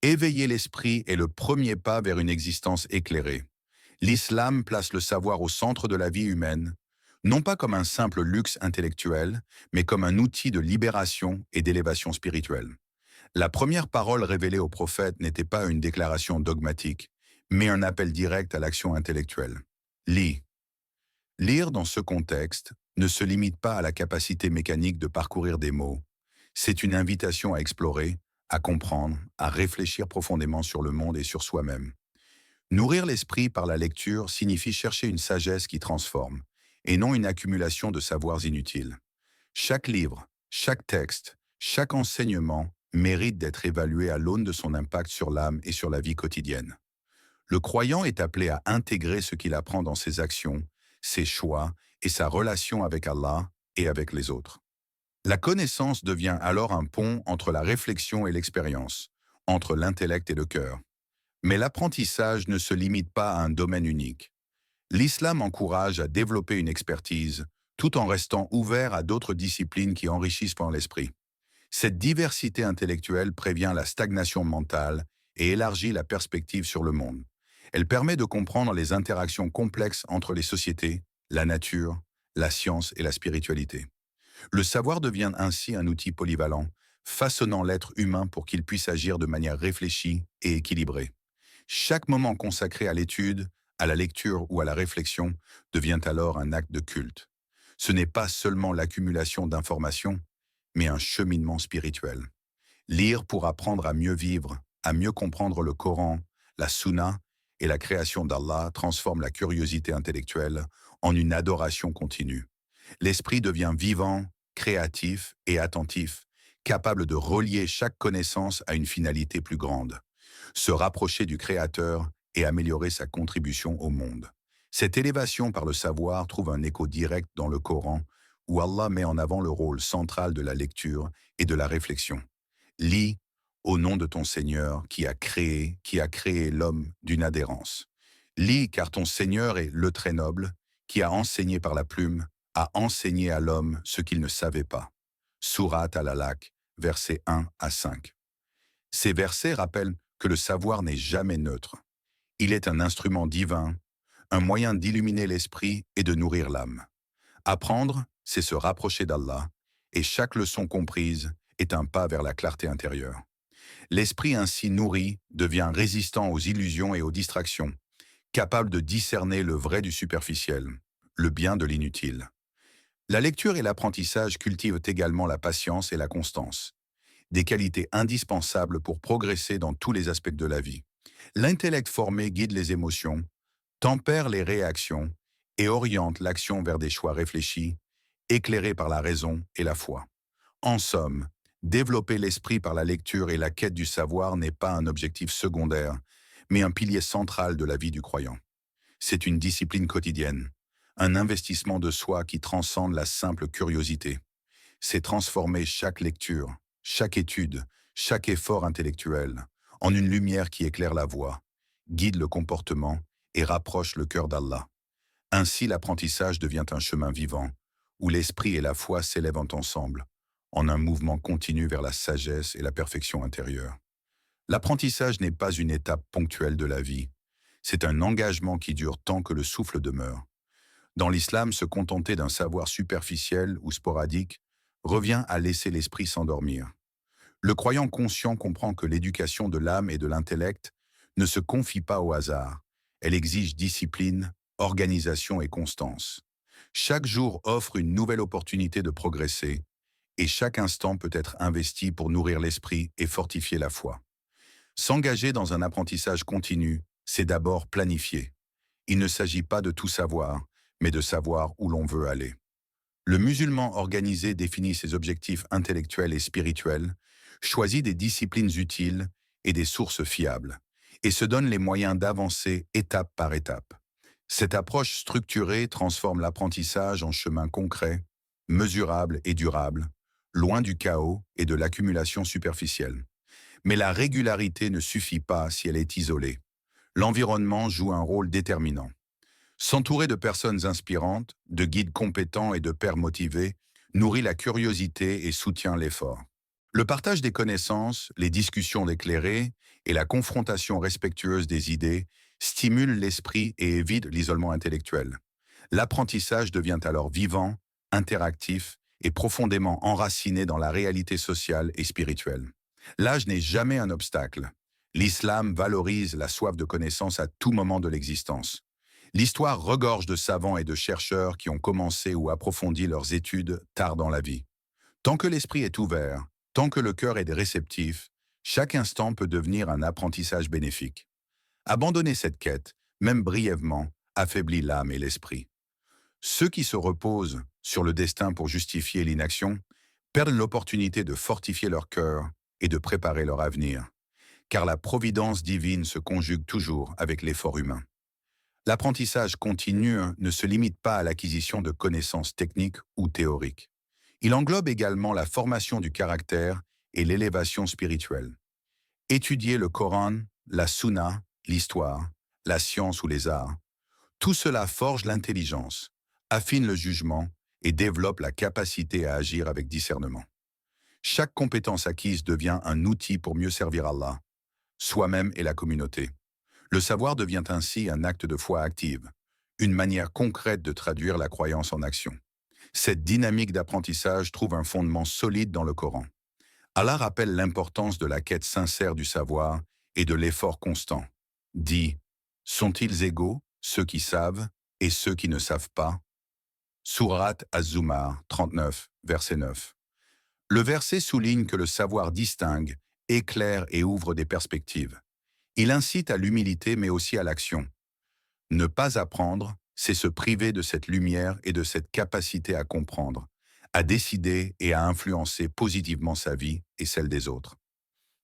Éveiller l'esprit est le premier pas vers une existence éclairée. L'islam place le savoir au centre de la vie humaine, non pas comme un simple luxe intellectuel, mais comme un outil de libération et d'élévation spirituelle. La première parole révélée au prophète n'était pas une déclaration dogmatique, mais un appel direct à l'action intellectuelle. Lis. Lire dans ce contexte ne se limite pas à la capacité mécanique de parcourir des mots. C'est une invitation à explorer, à comprendre, à réfléchir profondément sur le monde et sur soi-même. Nourrir l'esprit par la lecture signifie chercher une sagesse qui transforme, et non une accumulation de savoirs inutiles. Chaque livre, chaque texte, chaque enseignement mérite d'être évalué à l'aune de son impact sur l'âme et sur la vie quotidienne. Le croyant est appelé à intégrer ce qu'il apprend dans ses actions, ses choix et sa relation avec Allah et avec les autres. La connaissance devient alors un pont entre la réflexion et l'expérience, entre l'intellect et le cœur. Mais l'apprentissage ne se limite pas à un domaine unique. L'islam encourage à développer une expertise, tout en restant ouvert à d'autres disciplines qui enrichissent l'esprit. Cette diversité intellectuelle prévient la stagnation mentale et élargit la perspective sur le monde. Elle permet de comprendre les interactions complexes entre les sociétés, la nature, la science et la spiritualité. Le savoir devient ainsi un outil polyvalent, façonnant l'être humain pour qu'il puisse agir de manière réfléchie et équilibrée. Chaque moment consacré à l'étude, à la lecture ou à la réflexion devient alors un acte de culte. Ce n'est pas seulement l'accumulation d'informations, mais un cheminement spirituel. Lire pour apprendre à mieux vivre, à mieux comprendre le Coran, la Sunna et la création d'Allah transforme la curiosité intellectuelle en une adoration continue. L'esprit devient vivant, créatif et attentif, capable de relier chaque connaissance à une finalité plus grande, se rapprocher du Créateur et améliorer sa contribution au monde. Cette élévation par le savoir trouve un écho direct dans le Coran, où Allah met en avant le rôle central de la lecture et de la réflexion. Lis au nom de ton Seigneur qui a créé l'homme d'une adhérence. Lis car ton Seigneur est le très noble, qui a enseigné par la plume, a enseigné à l'homme ce qu'il ne savait pas. Sourate Al-Alaq, versets 1 à 5. Ces versets rappellent que le savoir n'est jamais neutre. Il est un instrument divin, un moyen d'illuminer l'esprit et de nourrir l'âme. Apprendre, c'est se rapprocher d'Allah, et chaque leçon comprise est un pas vers la clarté intérieure. L'esprit ainsi nourri devient résistant aux illusions et aux distractions, capable de discerner le vrai du superficiel, le bien de l'inutile. La lecture et l'apprentissage cultivent également la patience et la constance, des qualités indispensables pour progresser dans tous les aspects de la vie. L'intellect formé guide les émotions, tempère les réactions et oriente l'action vers des choix réfléchis, éclairés par la raison et la foi. En somme, développer l'esprit par la lecture et la quête du savoir n'est pas un objectif secondaire, mais un pilier central de la vie du croyant. C'est une discipline quotidienne, un investissement de soi qui transcende la simple curiosité. C'est transformer chaque lecture, chaque étude, chaque effort intellectuel en une lumière qui éclaire la voie, guide le comportement et rapproche le cœur d'Allah. Ainsi l'apprentissage devient un chemin vivant, où l'esprit et la foi s'élèvent ensemble, en un mouvement continu vers la sagesse et la perfection intérieure. L'apprentissage n'est pas une étape ponctuelle de la vie, c'est un engagement qui dure tant que le souffle demeure. Dans l'islam, se contenter d'un savoir superficiel ou sporadique revient à laisser l'esprit s'endormir. Le croyant conscient comprend que l'éducation de l'âme et de l'intellect ne se confie pas au hasard. Elle exige discipline, organisation et constance. Chaque jour offre une nouvelle opportunité de progresser, et chaque instant peut être investi pour nourrir l'esprit et fortifier la foi. S'engager dans un apprentissage continu, c'est d'abord planifier. Il ne s'agit pas de tout savoir, mais de savoir où l'on veut aller. Le musulman organisé définit ses objectifs intellectuels et spirituels, choisit des disciplines utiles et des sources fiables, et se donne les moyens d'avancer étape par étape. Cette approche structurée transforme l'apprentissage en chemin concret, mesurable et durable, loin du chaos et de l'accumulation superficielle. Mais la régularité ne suffit pas si elle est isolée. L'environnement joue un rôle déterminant. S'entourer de personnes inspirantes, de guides compétents et de pairs motivés nourrit la curiosité et soutient l'effort. Le partage des connaissances, les discussions éclairées et la confrontation respectueuse des idées stimulent l'esprit et évitent l'isolement intellectuel. L'apprentissage devient alors vivant, interactif et profondément enraciné dans la réalité sociale et spirituelle. L'âge n'est jamais un obstacle. L'islam valorise la soif de connaissance à tout moment de l'existence. L'histoire regorge de savants et de chercheurs qui ont commencé ou approfondi leurs études tard dans la vie. Tant que l'esprit est ouvert, tant que le cœur est réceptif, chaque instant peut devenir un apprentissage bénéfique. Abandonner cette quête, même brièvement, affaiblit l'âme et l'esprit. Ceux qui se reposent sur le destin pour justifier l'inaction perdent l'opportunité de fortifier leur cœur et de préparer leur avenir, car la providence divine se conjugue toujours avec l'effort humain. L'apprentissage continu ne se limite pas à l'acquisition de connaissances techniques ou théoriques. Il englobe également la formation du caractère et l'élévation spirituelle. Étudier le Coran, la Sunna, l'histoire, la science ou les arts, tout cela forge l'intelligence, affine le jugement et développe la capacité à agir avec discernement. Chaque compétence acquise devient un outil pour mieux servir Allah, soi-même et la communauté. Le savoir devient ainsi un acte de foi active, une manière concrète de traduire la croyance en action. Cette dynamique d'apprentissage trouve un fondement solide dans le Coran. Allah rappelle l'importance de la quête sincère du savoir et de l'effort constant. Dit, sont-ils égaux, ceux qui savent et ceux qui ne savent pas? Sourate Az-Zumar 39, verset 9. Le verset souligne que le savoir distingue, éclaire et ouvre des perspectives. Il incite à l'humilité mais aussi à l'action. Ne pas apprendre, c'est se priver de cette lumière et de cette capacité à comprendre, à décider et à influencer positivement sa vie et celle des autres.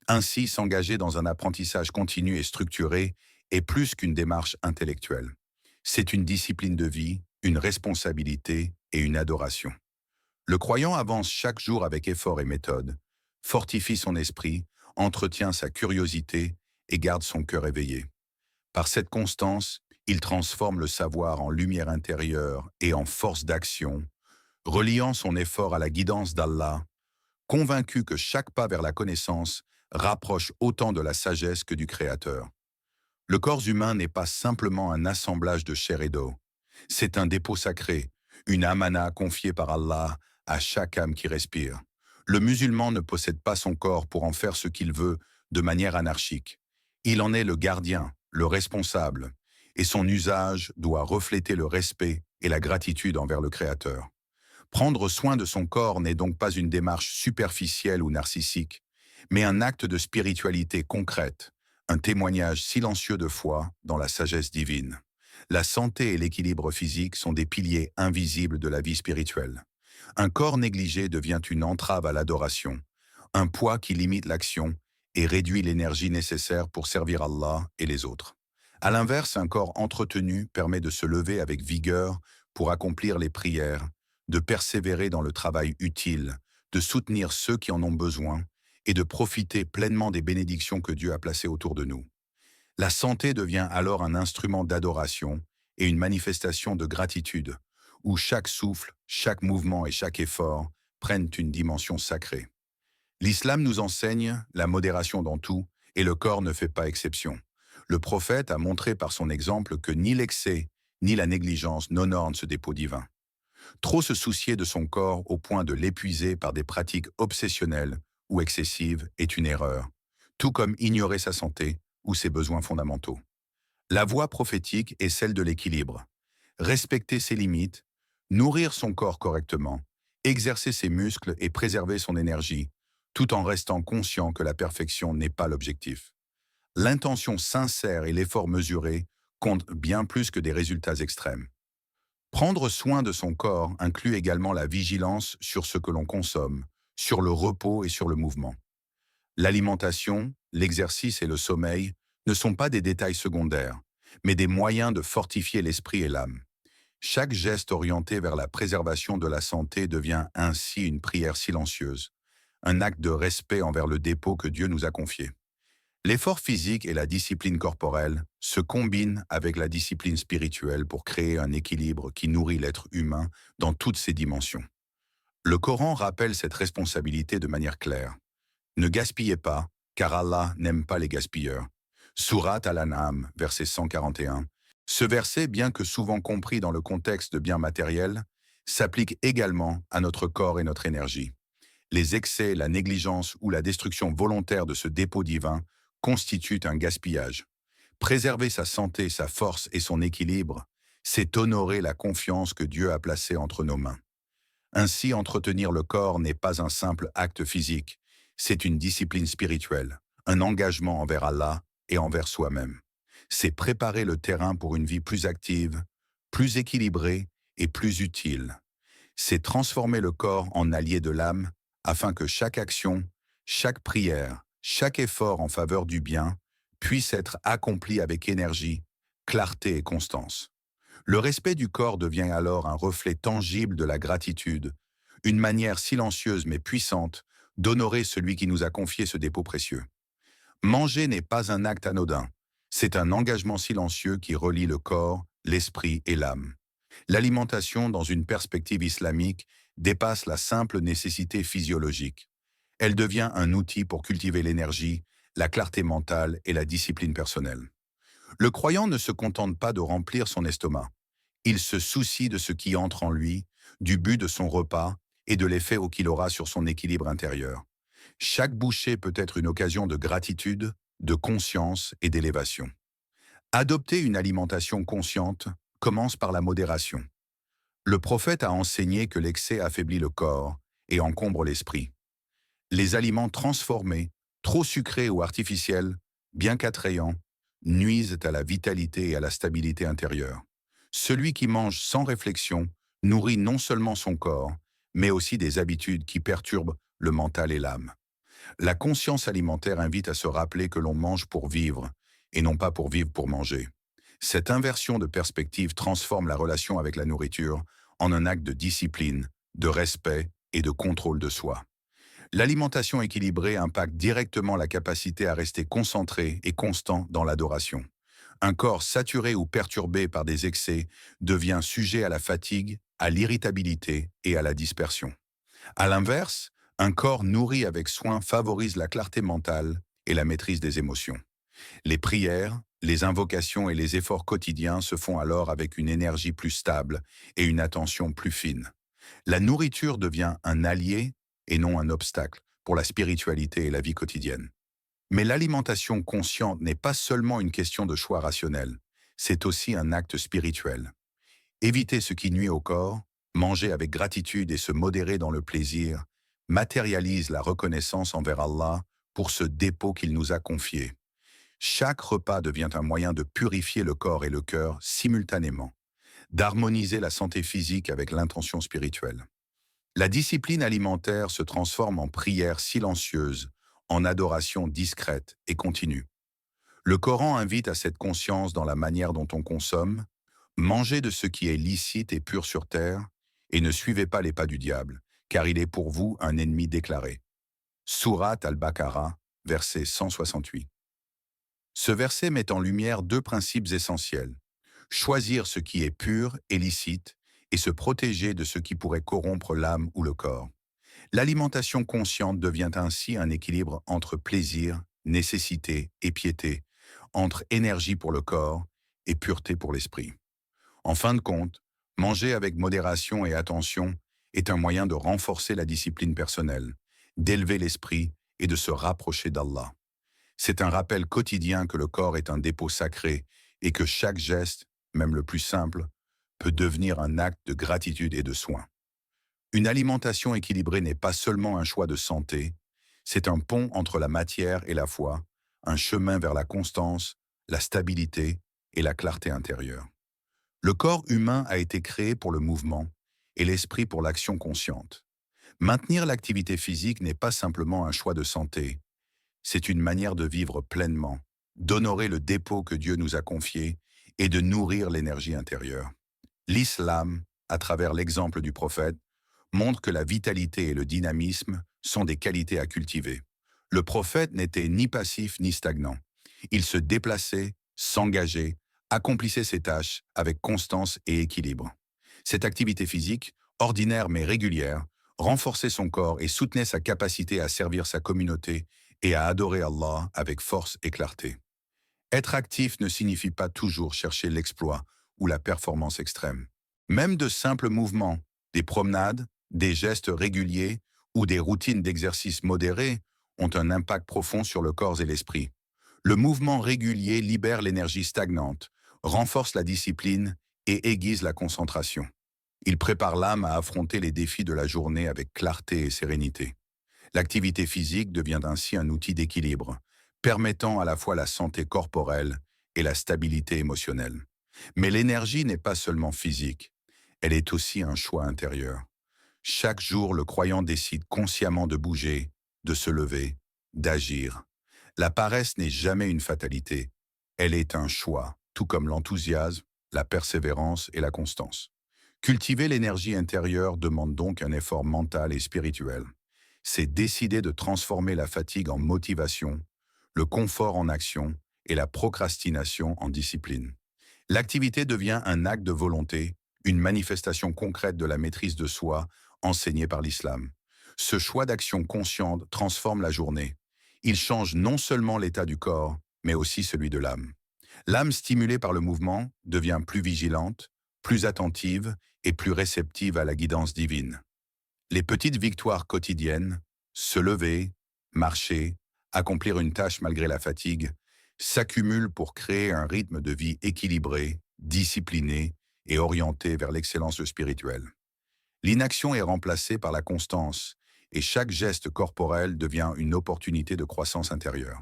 Ainsi, s'engager dans un apprentissage continu et structuré est plus qu'une démarche intellectuelle. C'est une discipline de vie, une responsabilité et une adoration. Le croyant avance chaque jour avec effort et méthode, fortifie son esprit, entretient sa curiosité et garde son cœur éveillé. Par cette constance, il transforme le savoir en lumière intérieure et en force d'action, reliant son effort à la guidance d'Allah, convaincu que chaque pas vers la connaissance rapproche autant de la sagesse que du Créateur. Le corps humain n'est pas simplement un assemblage de chair et d'eau. C'est un dépôt sacré, une amana confiée par Allah à chaque âme qui respire. Le musulman ne possède pas son corps pour en faire ce qu'il veut de manière anarchique. Il en est le gardien, le responsable, et son usage doit refléter le respect et la gratitude envers le Créateur. Prendre soin de son corps n'est donc pas une démarche superficielle ou narcissique, mais un acte de spiritualité concrète, un témoignage silencieux de foi dans la sagesse divine. La santé et l'équilibre physique sont des piliers invisibles de la vie spirituelle. Un corps négligé devient une entrave à l'adoration, un poids qui limite l'action et réduit l'énergie nécessaire pour servir Allah et les autres. À l'inverse, un corps entretenu permet de se lever avec vigueur pour accomplir les prières, de persévérer dans le travail utile, de soutenir ceux qui en ont besoin et de profiter pleinement des bénédictions que Dieu a placées autour de nous. La santé devient alors un instrument d'adoration et une manifestation de gratitude, où chaque souffle, chaque mouvement et chaque effort prennent une dimension sacrée. L'islam nous enseigne la modération dans tout, et le corps ne fait pas exception. Le prophète a montré par son exemple que ni l'excès, ni la négligence n'honorent ce dépôt divin. Trop se soucier de son corps au point de l'épuiser par des pratiques obsessionnelles ou excessives est une erreur, tout comme ignorer sa santé ou ses besoins fondamentaux. La voie prophétique est celle de l'équilibre. Respecter ses limites, nourrir son corps correctement, exercer ses muscles et préserver son énergie, tout en restant conscient que la perfection n'est pas l'objectif. L'intention sincère et l'effort mesuré comptent bien plus que des résultats extrêmes. Prendre soin de son corps inclut également la vigilance sur ce que l'on consomme, sur le repos et sur le mouvement. L'alimentation, l'exercice et le sommeil ne sont pas des détails secondaires, mais des moyens de fortifier l'esprit et l'âme. Chaque geste orienté vers la préservation de la santé devient ainsi une prière silencieuse, un acte de respect envers le dépôt que Dieu nous a confié. L'effort physique et la discipline corporelle se combinent avec la discipline spirituelle pour créer un équilibre qui nourrit l'être humain dans toutes ses dimensions. Le Coran rappelle cette responsabilité de manière claire. Ne gaspillez pas, car Allah n'aime pas les gaspilleurs. Sourate Al-An'am, verset 141. Ce verset, bien que souvent compris dans le contexte de biens matériels, s'applique également à notre corps et notre énergie. Les excès, la négligence ou la destruction volontaire de ce dépôt divin constituent un gaspillage. Préserver sa santé, sa force et son équilibre, c'est honorer la confiance que Dieu a placée entre nos mains. Ainsi, entretenir le corps n'est pas un simple acte physique, c'est une discipline spirituelle, un engagement envers Allah et envers soi-même. C'est préparer le terrain pour une vie plus active, plus équilibrée et plus utile. C'est transformer le corps en allié de l'âme afin que chaque action, chaque prière, chaque effort en faveur du bien puisse être accompli avec énergie, clarté et constance. Le respect du corps devient alors un reflet tangible de la gratitude, une manière silencieuse mais puissante d'honorer celui qui nous a confié ce dépôt précieux. Manger n'est pas un acte anodin, c'est un engagement silencieux qui relie le corps, l'esprit et l'âme. L'alimentation, dans une perspective islamique, dépasse la simple nécessité physiologique. Elle devient un outil pour cultiver l'énergie, la clarté mentale et la discipline personnelle. Le croyant ne se contente pas de remplir son estomac. Il se soucie de ce qui entre en lui, du but de son repas et de l'effet qu'il aura sur son équilibre intérieur. Chaque bouchée peut être une occasion de gratitude, de conscience et d'élévation. Adopter une alimentation consciente commence par la modération. Le prophète a enseigné que l'excès affaiblit le corps et encombre l'esprit. Les aliments transformés, trop sucrés ou artificiels, bien qu'attrayants, nuisent à la vitalité et à la stabilité intérieure. Celui qui mange sans réflexion nourrit non seulement son corps, mais aussi des habitudes qui perturbent le mental et l'âme. La conscience alimentaire invite à se rappeler que l'on mange pour vivre, et non pas pour vivre pour manger. Cette inversion de perspective transforme la relation avec la nourriture en un acte de discipline, de respect et de contrôle de soi. L'alimentation équilibrée impacte directement la capacité à rester concentré et constant dans l'adoration. Un corps saturé ou perturbé par des excès devient sujet à la fatigue, à l'irritabilité et à la dispersion. À l'inverse, un corps nourri avec soin favorise la clarté mentale et la maîtrise des émotions. Les prières, les invocations et les efforts quotidiens se font alors avec une énergie plus stable et une attention plus fine. La nourriture devient un allié et non un obstacle pour la spiritualité et la vie quotidienne. Mais l'alimentation consciente n'est pas seulement une question de choix rationnel, c'est aussi un acte spirituel. Éviter ce qui nuit au corps, manger avec gratitude et se modérer dans le plaisir, matérialise la reconnaissance envers Allah pour ce dépôt qu'il nous a confié. Chaque repas devient un moyen de purifier le corps et le cœur simultanément, d'harmoniser la santé physique avec l'intention spirituelle. La discipline alimentaire se transforme en prière silencieuse, en adoration discrète et continue. Le Coran invite à cette conscience dans la manière dont on consomme, mangez de ce qui est licite et pur sur terre, et ne suivez pas les pas du diable, car il est pour vous un ennemi déclaré. Sourate Al-Baqarah, verset 168. Ce verset met en lumière deux principes essentiels. Choisir ce qui est pur et licite, et se protéger de ce qui pourrait corrompre l'âme ou le corps. L'alimentation consciente devient ainsi un équilibre entre plaisir, nécessité et piété, entre énergie pour le corps et pureté pour l'esprit. En fin de compte, manger avec modération et attention est un moyen de renforcer la discipline personnelle, d'élever l'esprit et de se rapprocher d'Allah. C'est un rappel quotidien que le corps est un dépôt sacré et que chaque geste, même le plus simple, peut devenir un acte de gratitude et de soin. Une alimentation équilibrée n'est pas seulement un choix de santé, c'est un pont entre la matière et la foi, un chemin vers la constance, la stabilité et la clarté intérieure. Le corps humain a été créé pour le mouvement et l'esprit pour l'action consciente. Maintenir l'activité physique n'est pas simplement un choix de santé, c'est une manière de vivre pleinement, d'honorer le dépôt que Dieu nous a confié et de nourrir l'énergie intérieure. L'islam, à travers l'exemple du prophète, montre que la vitalité et le dynamisme sont des qualités à cultiver. Le prophète n'était ni passif ni stagnant. Il se déplaçait, s'engageait, accomplissait ses tâches avec constance et équilibre. Cette activité physique, ordinaire mais régulière, Renforcez son corps et soutenez sa capacité à servir sa communauté et à adorer Allah avec force et clarté. Être actif ne signifie pas toujours chercher l'exploit ou la performance extrême. Même de simples mouvements, des promenades, des gestes réguliers ou des routines d'exercice modérés ont un impact profond sur le corps et l'esprit. Le mouvement régulier libère l'énergie stagnante, renforce la discipline et aiguise la concentration. Il prépare l'âme à affronter les défis de la journée avec clarté et sérénité. L'activité physique devient ainsi un outil d'équilibre, permettant à la fois la santé corporelle et la stabilité émotionnelle. Mais l'énergie n'est pas seulement physique, elle est aussi un choix intérieur. Chaque jour, le croyant décide consciemment de bouger, de se lever, d'agir. La paresse n'est jamais une fatalité, elle est un choix, tout comme l'enthousiasme, la persévérance et la constance. Cultiver l'énergie intérieure demande donc un effort mental et spirituel. C'est décider de transformer la fatigue en motivation, le confort en action et la procrastination en discipline. L'activité devient un acte de volonté, une manifestation concrète de la maîtrise de soi enseignée par l'islam. Ce choix d'action consciente transforme la journée. Il change non seulement l'état du corps, mais aussi celui de l'âme. L'âme stimulée par le mouvement devient plus vigilante, plus attentive et plus réceptive à la guidance divine. Les petites victoires quotidiennes, se lever, marcher, accomplir une tâche malgré la fatigue, s'accumulent pour créer un rythme de vie équilibré, discipliné et orienté vers l'excellence spirituelle. L'inaction est remplacée par la constance et chaque geste corporel devient une opportunité de croissance intérieure.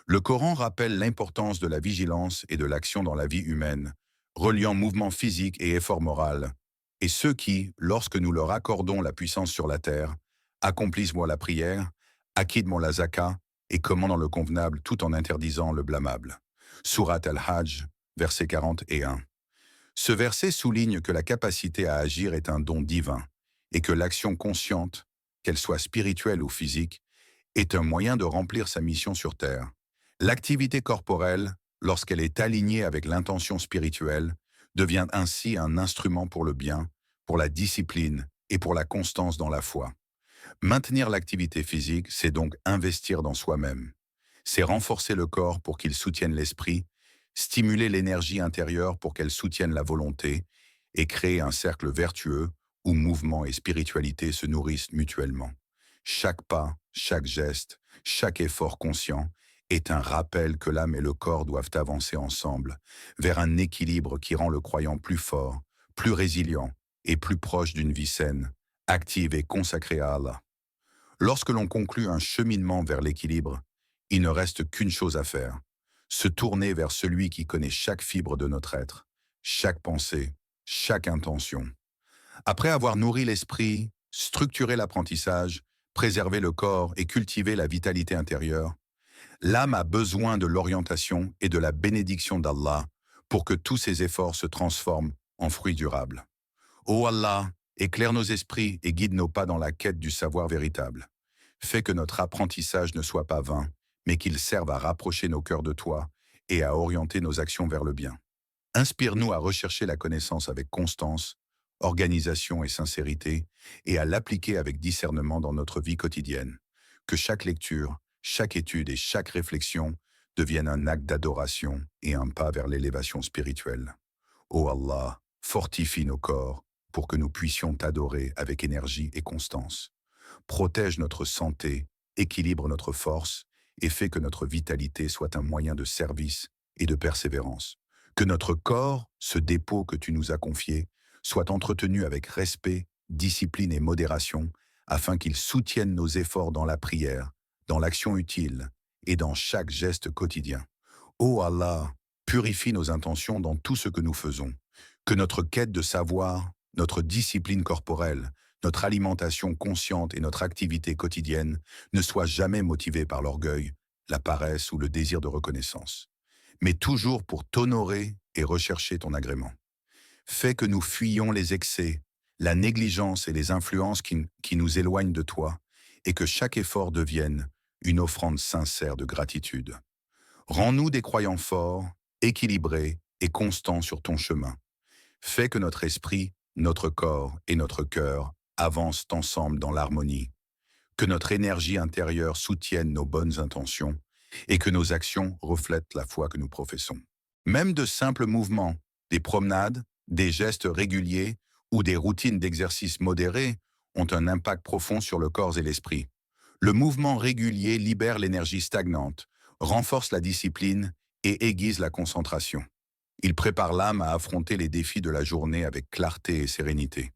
Le Coran rappelle l'importance de la vigilance et de l'action dans la vie humaine, reliant mouvement physique et effort moral, et ceux qui, lorsque nous leur accordons la puissance sur la terre, accomplissent la prière, acquittent la zaka et commandent le convenable tout en interdisant le blâmable. Surat al-Hajj, versets 40 et 1. Ce verset souligne que la capacité à agir est un don divin et que l'action consciente, qu'elle soit spirituelle ou physique, est un moyen de remplir sa mission sur terre. L'activité corporelle, lorsqu'elle est alignée avec l'intention spirituelle, devient ainsi un instrument pour le bien, pour la discipline et pour la constance dans la foi. Maintenir l'activité physique, c'est donc investir dans soi-même. C'est renforcer le corps pour qu'il soutienne l'esprit, stimuler l'énergie intérieure pour qu'elle soutienne la volonté et créer un cercle vertueux où mouvement et spiritualité se nourrissent mutuellement. Chaque pas, chaque geste, chaque effort conscient est un rappel que l'âme et le corps doivent avancer ensemble vers un équilibre qui rend le croyant plus fort, plus résilient et plus proche d'une vie saine, active et consacrée à Allah. Lorsque l'on conclut un cheminement vers l'équilibre, il ne reste qu'une chose à faire, se tourner vers celui qui connaît chaque fibre de notre être, chaque pensée, chaque intention. Après avoir nourri l'esprit, structuré l'apprentissage, préservé le corps et cultivé la vitalité intérieure, l'âme a besoin de l'orientation et de la bénédiction d'Allah pour que tous ses efforts se transforment en fruits durables. Ô Allah, éclaire nos esprits et guide nos pas dans la quête du savoir véritable. Fais que notre apprentissage ne soit pas vain, mais qu'il serve à rapprocher nos cœurs de toi et à orienter nos actions vers le bien. Inspire-nous à rechercher la connaissance avec constance, organisation et sincérité, et à l'appliquer avec discernement dans notre vie quotidienne. Que chaque lecture, chaque étude et chaque réflexion deviennent un acte d'adoration et un pas vers l'élévation spirituelle. Ô Allah, fortifie nos corps pour que nous puissions t'adorer avec énergie et constance. Protège notre santé, équilibre notre force et fais que notre vitalité soit un moyen de service et de persévérance. Que notre corps, ce dépôt que tu nous as confié, soit entretenu avec respect, discipline et modération, afin qu'il soutienne nos efforts dans la prière, dans l'action utile et dans chaque geste quotidien. Ô Allah, purifie nos intentions dans tout ce que nous faisons. Que notre quête de savoir, notre discipline corporelle, notre alimentation consciente et notre activité quotidienne ne soient jamais motivées par l'orgueil, la paresse ou le désir de reconnaissance, mais toujours pour t'honorer et rechercher ton agrément. Fais que nous fuyions les excès, la négligence et les influences qui nous éloignent de toi, et que chaque effort devienne une offrande sincère de gratitude. Rends-nous des croyants forts, équilibrés et constants sur ton chemin. Fais que notre esprit, notre corps et notre cœur avancent ensemble dans l'harmonie, que notre énergie intérieure soutienne nos bonnes intentions et que nos actions reflètent la foi que nous professons. Même de simples mouvements, des promenades, des gestes réguliers ou des routines d'exercice modérés ont un impact profond sur le corps et l'esprit. Le mouvement régulier libère l'énergie stagnante, renforce la discipline et aiguise la concentration. Il prépare l'âme à affronter les défis de la journée avec clarté et sérénité.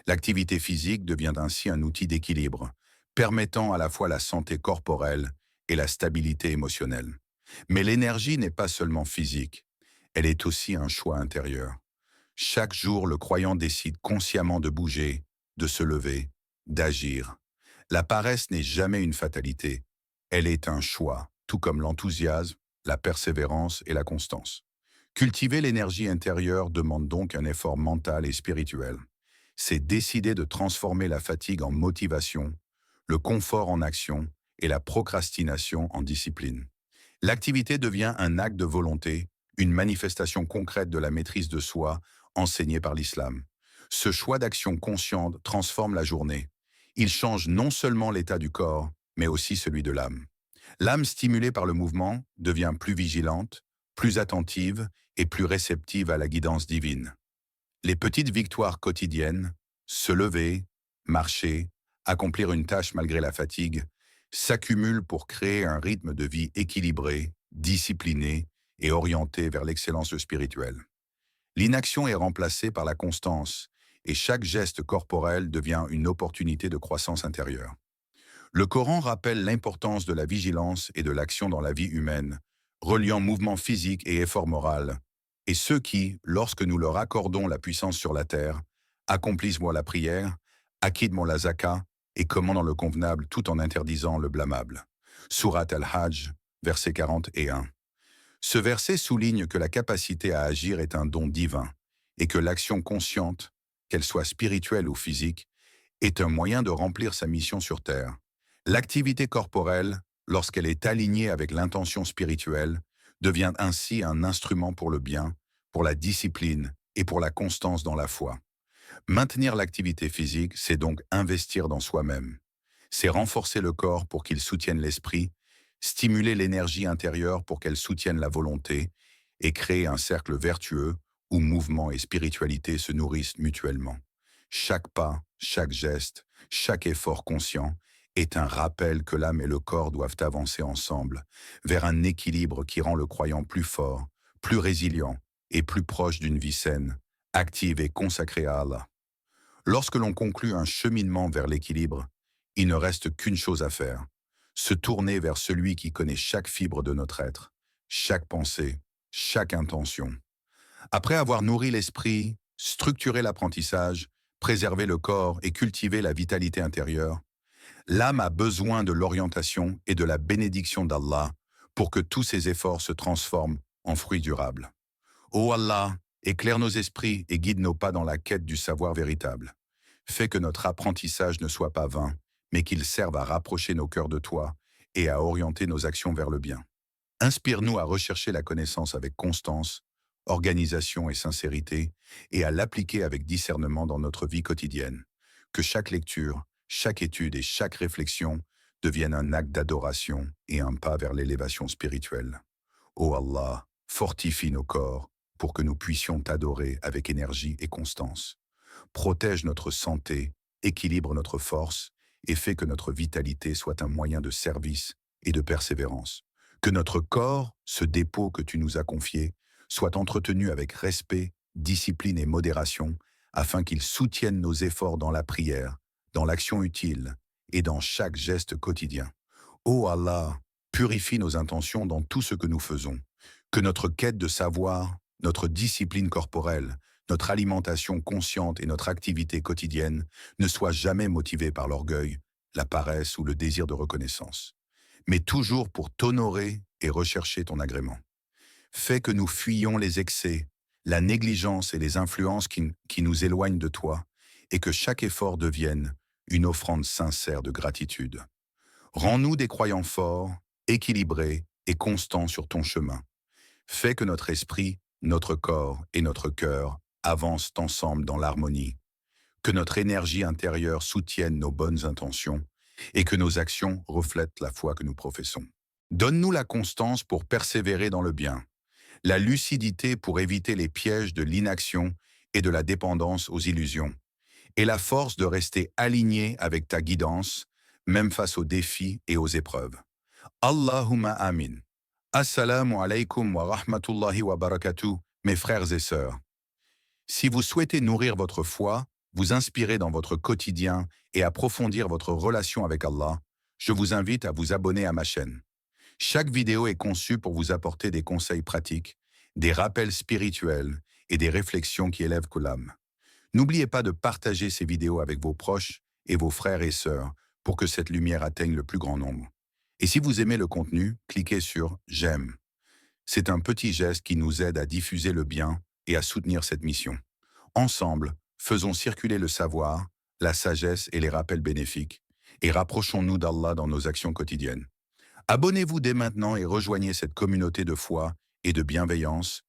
L'activité physique devient ainsi un outil d'équilibre, permettant à la fois la santé corporelle et la stabilité émotionnelle. Mais l'énergie n'est pas seulement physique, elle est aussi un choix intérieur. Chaque jour, le croyant décide consciemment de bouger, de se lever, d'agir. La paresse n'est jamais une fatalité, elle est un choix, tout comme l'enthousiasme, la persévérance et la constance. Cultiver l'énergie intérieure demande donc un effort mental et spirituel. C'est décider de transformer la fatigue en motivation, le confort en action et la procrastination en discipline. L'activité devient un acte de volonté, une manifestation concrète de la maîtrise de soi enseignée par l'islam. Ce choix d'action consciente transforme la journée. Il change non seulement l'état du corps, mais aussi celui de l'âme. L'âme stimulée par le mouvement devient plus vigilante, plus attentive et plus réceptive à la guidance divine. Les petites victoires quotidiennes, se lever, marcher, accomplir une tâche malgré la fatigue, s'accumulent pour créer un rythme de vie équilibré, discipliné et orienté vers l'excellence spirituelle. L'inaction est remplacée par la constance et chaque geste corporel devient une opportunité de croissance intérieure. Le Coran rappelle l'importance de la vigilance et de l'action dans la vie humaine, reliant mouvement physique et effort moral, et ceux qui, lorsque nous leur accordons la puissance sur la terre, accomplissent la prière, acquittent la zaka et commandent le convenable tout en interdisant le blâmable. Surat al-Hajj, versets 40 et 1. Ce verset souligne que la capacité à agir est un don divin et que l'action consciente, qu'elle soit spirituelle ou physique, est un moyen de remplir sa mission sur terre. L'activité corporelle, lorsqu'elle est alignée avec l'intention spirituelle, devient ainsi un instrument pour le bien, pour la discipline et pour la constance dans la foi. Maintenir l'activité physique, c'est donc investir dans soi-même. C'est renforcer le corps pour qu'il soutienne l'esprit, stimuler l'énergie intérieure pour qu'elle soutienne la volonté et créer un cercle vertueux où mouvement et spiritualité se nourrissent mutuellement. Chaque pas, chaque geste, chaque effort conscient est un rappel que l'âme et le corps doivent avancer ensemble vers un équilibre qui rend le croyant plus fort, plus résilient et plus proche d'une vie saine, active et consacrée à Allah. Lorsque l'on conclut un cheminement vers l'équilibre, il ne reste qu'une chose à faire, se tourner vers celui qui connaît chaque fibre de notre être, chaque pensée, chaque intention. Après avoir nourri l'esprit, structuré l'apprentissage, préservé le corps et cultivé la vitalité intérieure, l'âme a besoin de l'orientation et de la bénédiction d'Allah pour que tous ses efforts se transforment en fruits durables. Ô Allah, éclaire nos esprits et guide nos pas dans la quête du savoir véritable. Fais que notre apprentissage ne soit pas vain, mais qu'il serve à rapprocher nos cœurs de toi et à orienter nos actions vers le bien. Inspire-nous à rechercher la connaissance avec constance, organisation et sincérité, et à l'appliquer avec discernement dans notre vie quotidienne. Que chaque lecture, chaque étude et chaque réflexion deviennent un acte d'adoration et un pas vers l'élévation spirituelle. Ô Allah, fortifie nos corps pour que nous puissions t'adorer avec énergie et constance. Protège notre santé, équilibre notre force et fais que notre vitalité soit un moyen de service et de persévérance. Que notre corps, ce dépôt que tu nous as confié, soit entretenu avec respect, discipline et modération, afin qu'il soutienne nos efforts dans la prière, dans l'action utile et dans chaque geste quotidien. Ô Allah, purifie nos intentions dans tout ce que nous faisons. Que notre quête de savoir, notre discipline corporelle, notre alimentation consciente et notre activité quotidienne ne soient jamais motivées par l'orgueil, la paresse ou le désir de reconnaissance, mais toujours pour t'honorer et rechercher ton agrément. Fais que nous fuyions les excès, la négligence et les influences qui nous éloignent de toi, et que chaque effort devienne une offrande sincère de gratitude. Rends-nous des croyants forts, équilibrés et constants sur ton chemin. Fais que notre esprit, notre corps et notre cœur avancent ensemble dans l'harmonie. que notre énergie intérieure soutienne nos bonnes intentions et que nos actions reflètent la foi que nous professons. Donne-nous la constance pour persévérer dans le bien, la lucidité pour éviter les pièges de l'inaction et de la dépendance aux illusions, et la force de rester aligné avec ta guidance, même face aux défis et aux épreuves. Allahumma amin. Assalamu alaikum wa rahmatullahi wa barakatuh, mes frères et sœurs. Si vous souhaitez nourrir votre foi, vous inspirer dans votre quotidien et approfondir votre relation avec Allah, je vous invite à vous abonner à ma chaîne. Chaque vidéo est conçue pour vous apporter des conseils pratiques, des rappels spirituels et des réflexions qui élèvent l'âme. N'oubliez pas de partager ces vidéos avec vos proches et vos frères et sœurs pour que cette lumière atteigne le plus grand nombre. Et si vous aimez le contenu, cliquez sur « J'aime ». C'est un petit geste qui nous aide à diffuser le bien et à soutenir cette mission. Ensemble, faisons circuler le savoir, la sagesse et les rappels bénéfiques, et rapprochons-nous d'Allah dans nos actions quotidiennes. Abonnez-vous dès maintenant et rejoignez cette communauté de foi et de bienveillance